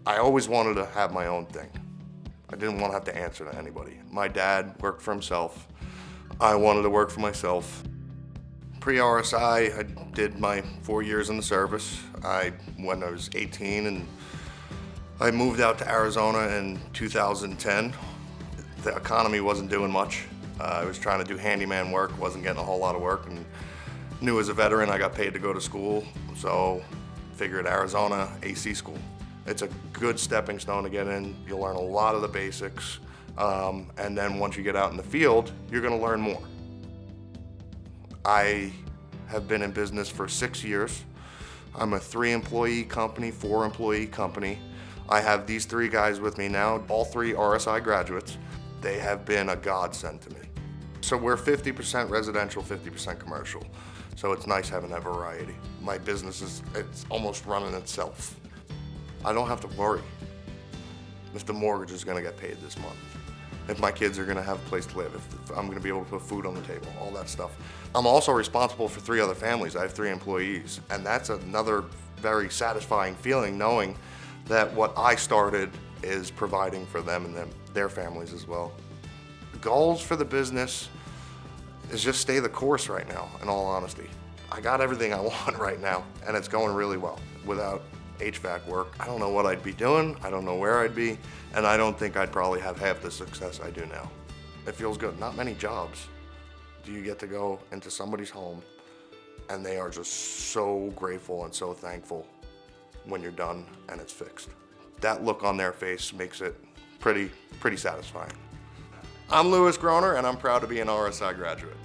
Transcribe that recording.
I always wanted to have my own thing. I didn't want to have to answer to anybody. My dad worked for himself. I wanted to work for myself. Pre-RSI, I did my 4 years in the service. When I was 18, and I moved out to Arizona in 2010. The economy wasn't doing much. I was trying to do handyman work, wasn't getting a whole lot of work, and knew as a veteran I got paid to go to school, so figured Arizona AC school. It's a good stepping stone to get in. You'll learn a lot of the basics, and then once you get out in the field, you're gonna learn more. I have been in business for 6 years. I'm a 3-employee company, 4-employee company. I have these 3 guys with me now, all 3 RSI graduates. They have been a godsend to me. So we're 50% residential, 50% commercial. So it's nice having that variety. My business it's almost running itself. I don't have to worry if the mortgage is gonna get paid this month, if my kids are gonna have a place to live, if I'm gonna be able to put food on the table, all that stuff. I'm also responsible for 3 other families. I have 3 employees, and that's another very satisfying feeling, knowing that what I started is providing for them and their families as well. Goals for the business is just stay the course right now, in all honesty. I got everything I want right now, and it's going really well. Without HVAC work, I don't know what I'd be doing, I don't know where I'd be, and I don't think I'd probably have half the success I do now. It feels good. Not many jobs do you get to go into somebody's home and they are just so grateful and so thankful when you're done and it's fixed. That look on their face makes it pretty satisfying. I'm Groiner, and I'm proud to be an RSI graduate.